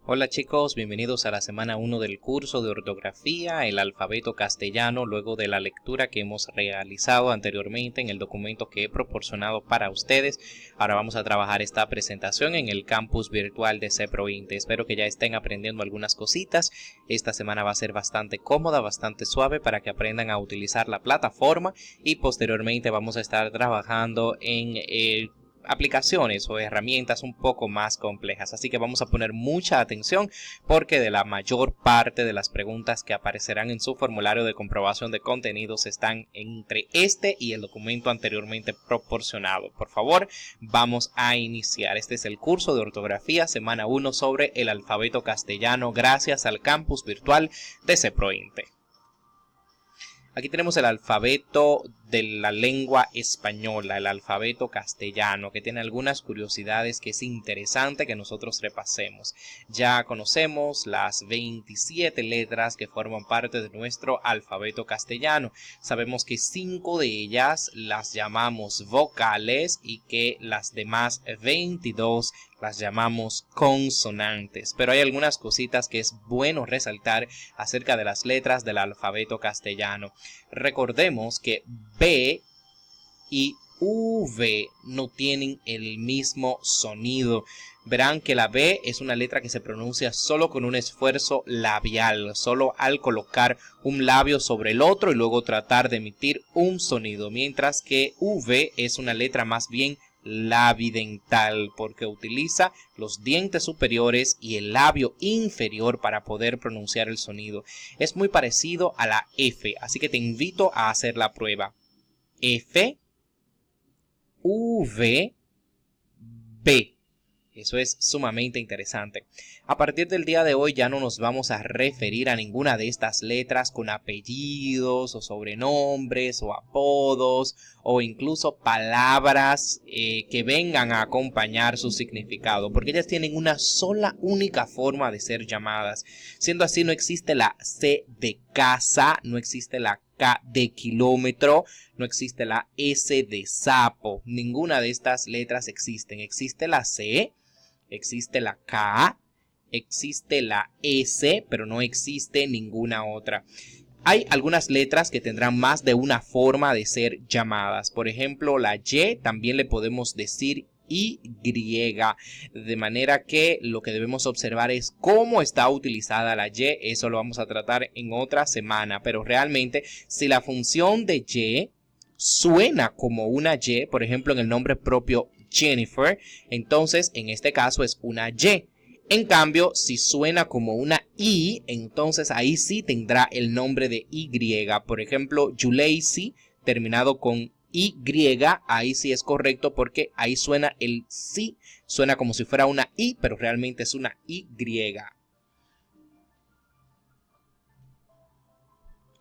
Hola chicos, bienvenidos a la semana 1 del curso de ortografía, el alfabeto castellano, luego de la lectura que hemos realizado anteriormente en el documento que he proporcionado para ustedes. Ahora vamos a trabajar esta presentación en el campus virtual de CEPROINTE. Espero que ya estén aprendiendo algunas cositas. Esta semana va a ser bastante cómoda, bastante suave para que aprendan a utilizar la plataforma y posteriormente vamos a estar trabajando en aplicaciones o herramientas un poco más complejas, así que vamos a poner mucha atención porque de la mayor parte de las preguntas que aparecerán en su formulario de comprobación de contenidos están entre este y el documento anteriormente proporcionado. Por favor, vamos a iniciar. Este es el curso de ortografía semana 1 sobre el alfabeto castellano gracias al campus virtual de CEPROINTE. Aquí tenemos el alfabeto de la lengua española, el alfabeto castellano, que tiene algunas curiosidades que es interesante que nosotros repasemos. Ya conocemos las 27 letras que forman parte de nuestro alfabeto castellano. Sabemos que 5 de ellas las llamamos vocales y que las demás 22 las llamamos consonantes, pero hay algunas cositas que es bueno resaltar acerca de las letras del alfabeto castellano. Recordemos que B y V no tienen el mismo sonido. Verán que la B es una letra que se pronuncia solo con un esfuerzo labial, solo al colocar un labio sobre el otro y luego tratar de emitir un sonido, mientras que V es una letra más bien labidental porque utiliza los dientes superiores y el labio inferior para poder pronunciar el sonido. Es muy parecido a la F, así que te invito a hacer la prueba. F, V, B. Eso es sumamente interesante. A partir del día de hoy ya no nos vamos a referir a ninguna de estas letras con apellidos o sobrenombres o apodos o incluso palabras que vengan a acompañar su significado, porque ellas tienen una sola única forma de ser llamadas. Siendo así, no existe la C de casa, no existe la K de kilómetro, no existe la S de sapo. Ninguna de estas letras existen. Existe la C, existe la K, existe la S, pero no existe ninguna otra. Hay algunas letras que tendrán más de una forma de ser llamadas. Por ejemplo, la Y también le podemos decir Y, de manera que lo que debemos observar es cómo está utilizada la Y. Eso lo vamos a tratar en otra semana, pero realmente si la función de Y suena como una Y, por ejemplo en el nombre propio Jennifer, entonces en este caso es una Y. En cambio, si suena como una I, entonces ahí sí tendrá el nombre de Y. Por ejemplo, Yulacy, terminado con Y, ahí sí es correcto porque ahí suena el sí, suena como si fuera una I, pero realmente es una Y.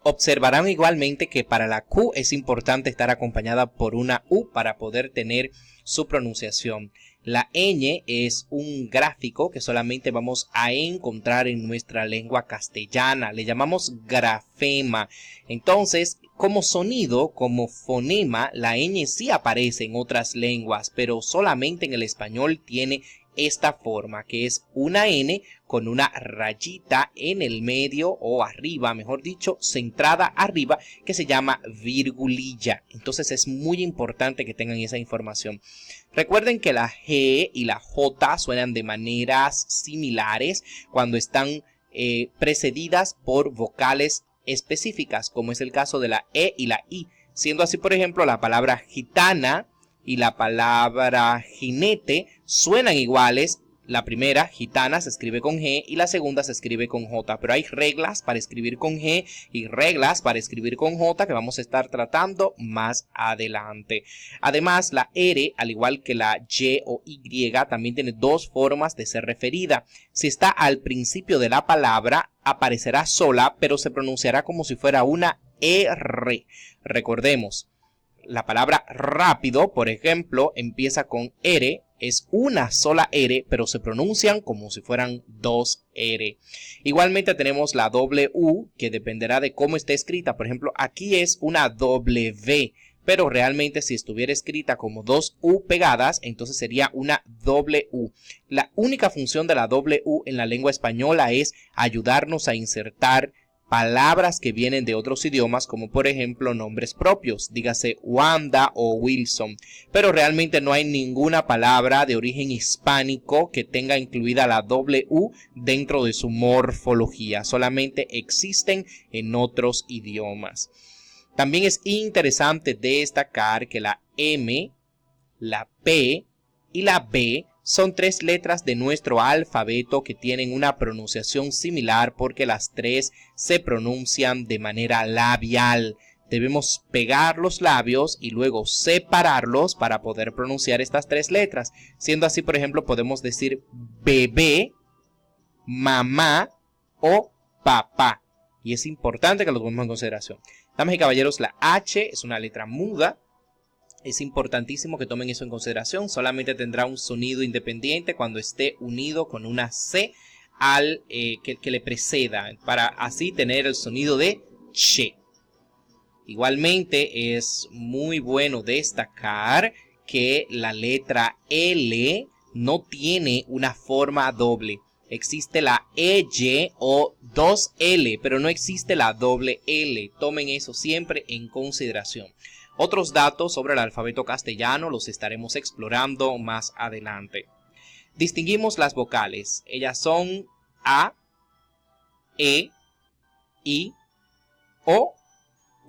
Observarán igualmente que para la Q es importante estar acompañada por una U para poder tener su pronunciación. La ñ es un gráfico que solamente vamos a encontrar en nuestra lengua castellana. Le llamamos grafema. Entonces, como sonido, como fonema, la ñ sí aparece en otras lenguas, pero solamente en el español tiene esta forma, que es una N con una rayita en el medio o arriba, mejor dicho, centrada arriba, que se llama virgulilla. Entonces es muy importante que tengan esa información. Recuerden que la G y la J suenan de maneras similares cuando están precedidas por vocales específicas, como es el caso de la E y la I. Siendo así, por ejemplo, la palabra gitana y la palabra jinete suenan iguales. La primera, gitana, se escribe con G y la segunda se escribe con J, pero hay reglas para escribir con G y reglas para escribir con J que vamos a estar tratando más adelante. Además, la R, al igual que la Y o Y, también tiene dos formas de ser referida. Si está al principio de la palabra, aparecerá sola, pero se pronunciará como si fuera una R. Recordemos, la palabra rápido, por ejemplo, empieza con R, es una sola R, pero se pronuncian como si fueran dos R. Igualmente tenemos la W, que dependerá de cómo esté escrita. Por ejemplo, aquí es una W, pero realmente si estuviera escrita como dos U pegadas, entonces sería una doble U. La única función de la doble U en la lengua española es ayudarnos a insertar palabras que vienen de otros idiomas, como por ejemplo nombres propios, dígase Wanda o Wilson, pero realmente no hay ninguna palabra de origen hispánico que tenga incluida la doble U dentro de su morfología, solamente existen en otros idiomas. También es interesante destacar que la M, la P y la B son tres letras de nuestro alfabeto que tienen una pronunciación similar porque las tres se pronuncian de manera labial. Debemos pegar los labios y luego separarlos para poder pronunciar estas tres letras. Siendo así, por ejemplo, podemos decir bebé, mamá o papá. Y es importante que lo tomemos en consideración. Damas y caballeros, la H es una letra muda. Es importantísimo que tomen eso en consideración. Solamente tendrá un sonido independiente cuando esté unido con una C al que le preceda, para así tener el sonido de che. Igualmente es muy bueno destacar que la letra L no tiene una forma doble. Existe la EY o 2L, pero no existe la doble L. Tomen eso siempre en consideración. Otros datos sobre el alfabeto castellano los estaremos explorando más adelante. Distinguimos las vocales. Ellas son A, E, I, O,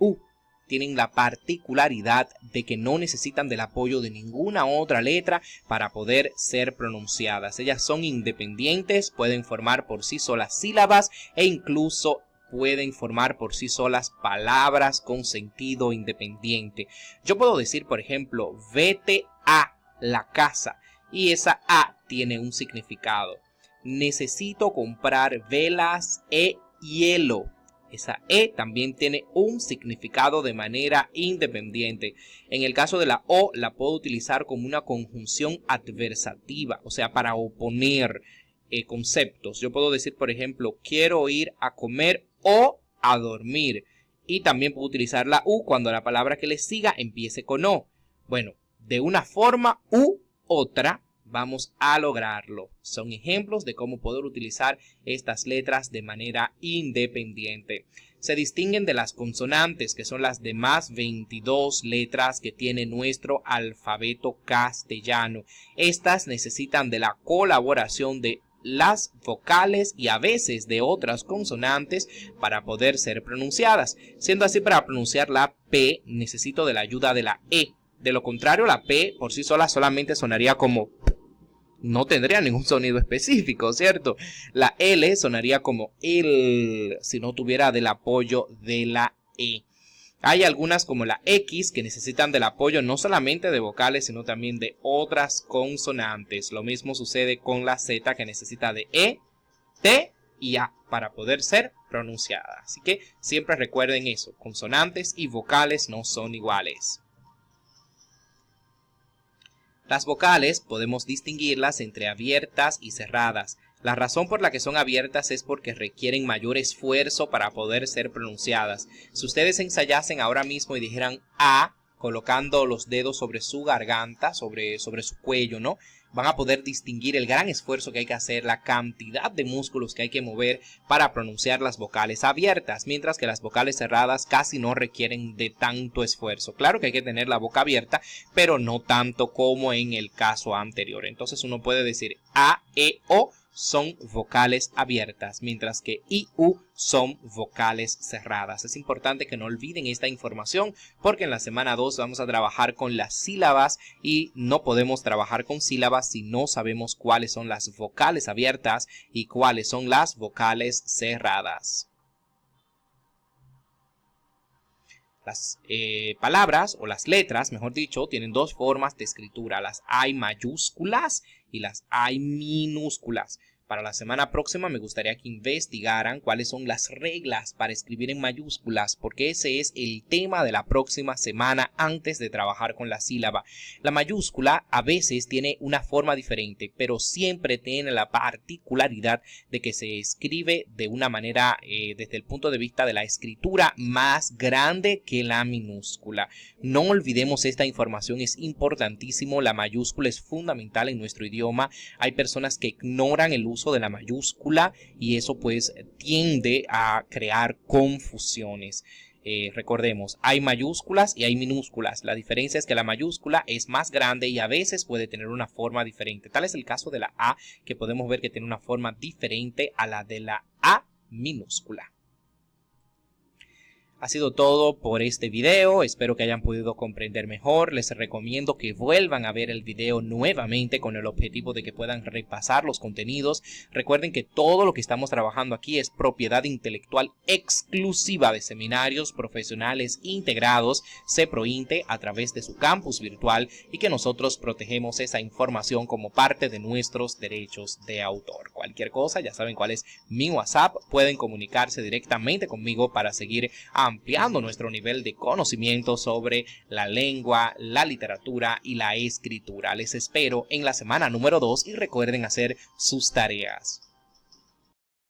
U. Tienen la particularidad de que no necesitan del apoyo de ninguna otra letra para poder ser pronunciadas. Ellas son independientes, pueden formar por sí solas sílabas e incluso pueden formar por sí solas palabras con sentido independiente. Yo puedo decir, por ejemplo, vete a la casa, y esa A tiene un significado. Necesito comprar velas e hielo. Esa E también tiene un significado de manera independiente. En el caso de la O, la puedo utilizar como una conjunción adversativa, o sea, para oponer conceptos. Yo puedo decir, por ejemplo, quiero ir a comer o a dormir. Y también puedo utilizar la U cuando la palabra que le siga empiece con O. Bueno, de una forma u otra vamos a lograrlo. Son ejemplos de cómo poder utilizar estas letras de manera independiente. Se distinguen de las consonantes, que son las demás 22 letras que tiene nuestro alfabeto castellano. Estas necesitan de la colaboración de las vocales y a veces de otras consonantes para poder ser pronunciadas. Siendo así, para pronunciar la P necesito de la ayuda de la E. De lo contrario, la P por sí sola solamente sonaría como P. No tendría ningún sonido específico, ¿cierto? La L sonaría como L si no tuviera del apoyo de la E. Hay algunas como la X que necesitan del apoyo no solamente de vocales, sino también de otras consonantes. Lo mismo sucede con la Z, que necesita de E, T y A para poder ser pronunciada. Así que siempre recuerden eso, consonantes y vocales no son iguales. Las vocales podemos distinguirlas entre abiertas y cerradas. La razón por la que son abiertas es porque requieren mayor esfuerzo para poder ser pronunciadas. Si ustedes ensayasen ahora mismo y dijeran A, colocando los dedos sobre su garganta, sobre su cuello, ¿no? Van a poder distinguir el gran esfuerzo que hay que hacer, la cantidad de músculos que hay que mover para pronunciar las vocales abiertas, mientras que las vocales cerradas casi no requieren de tanto esfuerzo. Claro que hay que tener la boca abierta, pero no tanto como en el caso anterior. Entonces uno puede decir A, E, O son vocales abiertas, mientras que I, U son vocales cerradas. Es importante que no olviden esta información porque en la semana 2 vamos a trabajar con las sílabas y no podemos trabajar con sílabas si no sabemos cuáles son las vocales abiertas y cuáles son las vocales cerradas. Las palabras o las letras, mejor dicho, tienen dos formas de escritura. Las hay mayúsculas y las hay minúsculas. Para la semana próxima me gustaría que investigaran cuáles son las reglas para escribir en mayúsculas, porque ese es el tema de la próxima semana antes de trabajar con la sílaba. La mayúscula a veces tiene una forma diferente, pero siempre tiene la particularidad de que se escribe de una manera, desde el punto de vista de la escritura, más grande que la minúscula. No olvidemos esta información, es importantísimo. La mayúscula es fundamental en nuestro idioma. Hay personas que ignoran el uso de la mayúscula y eso pues tiende a crear confusiones. Recordemos, hay mayúsculas y hay minúsculas. La diferencia es que la mayúscula es más grande y a veces puede tener una forma diferente. Tal es el caso de la A, que podemos ver que tiene una forma diferente a la de la A minúscula. Ha sido todo por este video, espero que hayan podido comprender mejor. Les recomiendo que vuelvan a ver el video nuevamente con el objetivo de que puedan repasar los contenidos. Recuerden que todo lo que estamos trabajando aquí es propiedad intelectual exclusiva de Seminarios Profesionales Integrados CEPROINTE a través de su campus virtual y que nosotros protegemos esa información como parte de nuestros derechos de autor. Cualquier cosa, ya saben cuál es mi WhatsApp, pueden comunicarse directamente conmigo para seguir ampliando nuestro nivel de conocimiento sobre la lengua, la literatura y la escritura. Les espero en la semana número 2 y recuerden hacer sus tareas.